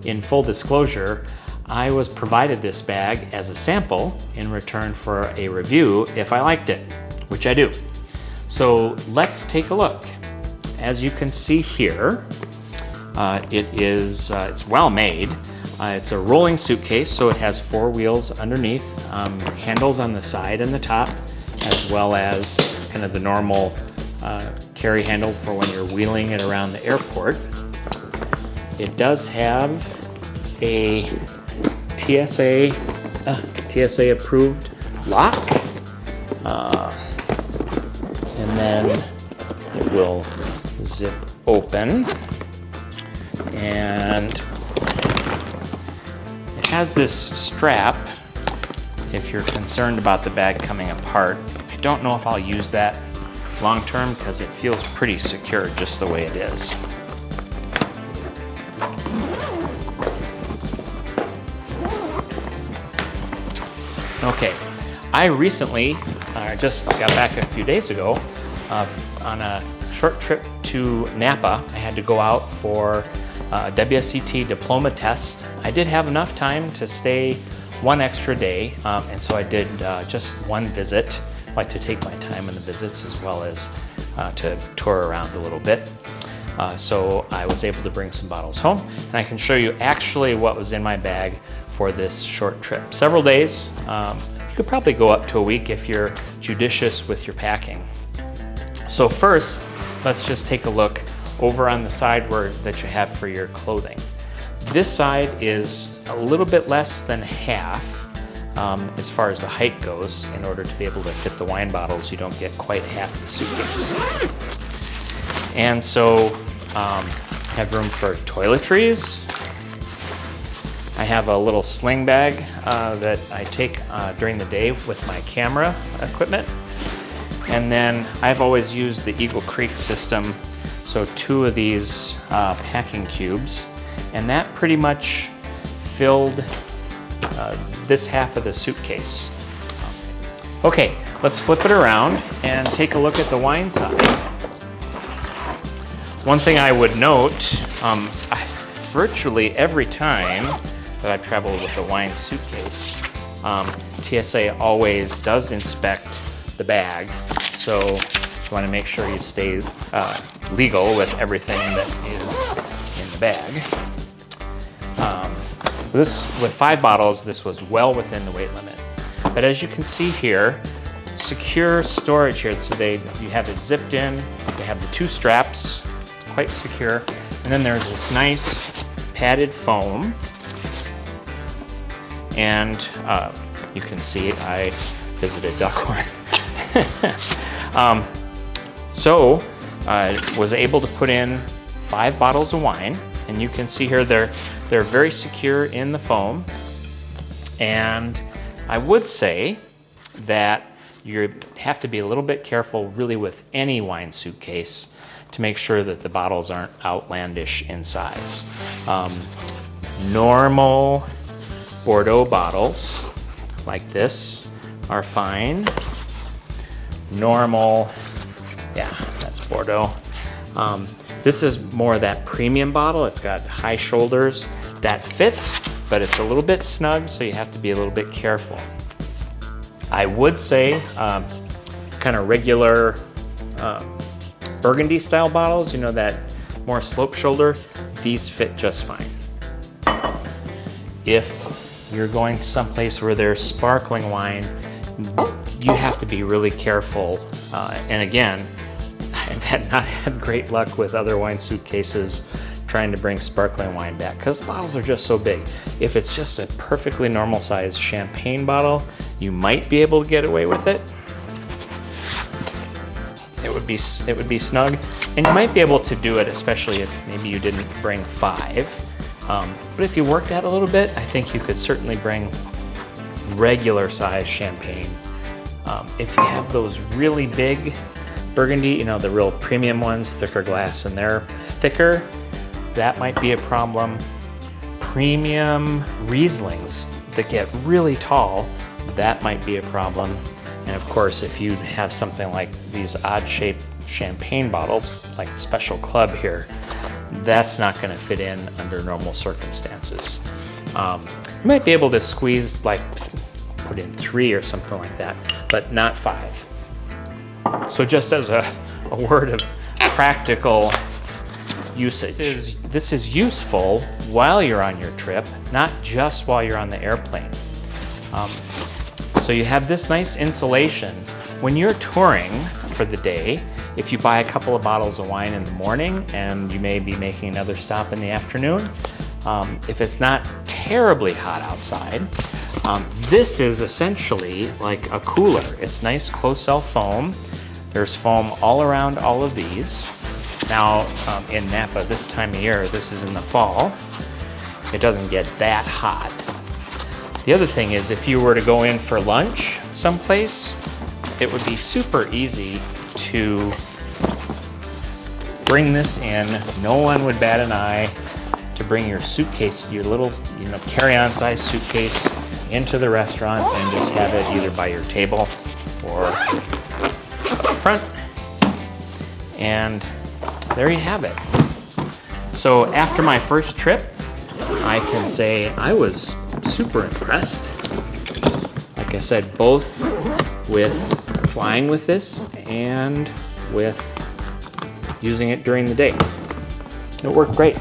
in full disclosure, I was provided this bag as a sample in return for a review if I liked it, which I do. So let's take a look. As you can see here, it's well made. It's a rolling suitcase, so it has 4 wheels underneath, handles on the side and the top, as well as kind of the normal carry handle for when you're wheeling it around the airport. It does have a TSA approved lock, and then it will zip open, and it has this strap if you're concerned about the bag coming apart. I don't know if I'll use that long term because it feels pretty secure just the way it is. Okay, I recently, just got back a few days ago on a short trip to Napa. I had to go out for a WSET diploma test. I did have enough time to stay 1 extra day, and so I did just 1 visit. I like to take my time in the visits as well as to tour around a little bit. So I was able to bring some bottles home, and I can show you actually what was in my bag for this short trip. Several days. You could probably go up to a week if you're judicious with your packing. So first, let's just take a look over on the side that you have for your clothing. This side is a little bit less than half as far as the height goes. In order to be able to fit the wine bottles, you don't get quite half the suitcase. And so have room for toiletries. I have a little sling bag that I take during the day with my camera equipment. And then I've always used the Eagle Creek system, so 2 of these packing cubes, and that pretty much filled this half of the suitcase. Okay, let's flip it around and take a look at the wine side. One thing I would note, virtually every time that I've traveled with a wine suitcase, TSA always does inspect the bag, so you want to make sure you stay legal with everything that is in the bag. With 5 bottles, this was well within the weight limit. But as you can see here, secure storage here. So you have it zipped in, they have the 2 straps, quite secure, and then there's this nice padded foam. And you can see I visited Duckhorn. So I was able to put in 5 bottles of wine, and you can see here they're very secure in the foam. And I would say that you have to be a little bit careful really with any wine suitcase to make sure that the bottles aren't outlandish in size. Normal Bordeaux bottles like this are fine. Normal, yeah, that's Bordeaux. This is more that premium bottle. It's got high shoulders. That fits, but it's a little bit snug, so you have to be a little bit careful. I would say kind of regular burgundy style bottles, you know, that more slope shoulder, these fit just fine. If you're going to someplace where there's sparkling wine, you have to be really careful. And again, I've not had great luck with other wine suitcases trying to bring sparkling wine back because the bottles are just so big. If it's just a perfectly normal size champagne bottle, you might be able to get away with it. It would be snug, and you might be able to do it, especially if maybe you didn't bring 5. But if you worked at it a little bit, I think you could certainly bring regular size champagne. If you have those really big Burgundy, you know, the real premium ones, thicker glass, and they're thicker, that might be a problem. Premium Rieslings that get really tall, that might be a problem. And of course, if you have something like these odd shaped champagne bottles, like Special Club here, that's not going to fit in under normal circumstances. You might be able to squeeze, like put in 3 or something like that, but not 5. So just as a word of practical usage, this is useful while you're on your trip, not just while you're on the airplane. So you have this nice insulation. When you're touring for the day, if you buy a couple of bottles of wine in the morning and you may be making another stop in the afternoon, if it's not terribly hot outside, this is essentially like a cooler. It's nice closed-cell foam. There's foam all around all of these. Now in Napa this time of year, this is in the fall, it doesn't get that hot. The other thing is, if you were to go in for lunch someplace, it would be super easy to bring this in. No one would bat an eye to bring your suitcase, your little, carry-on size suitcase into the restaurant and just have it either by your table or up front. And there you have it. So after my first trip, I can say I was super impressed. Like I said, both with flying with this and with using it during the day. It worked great.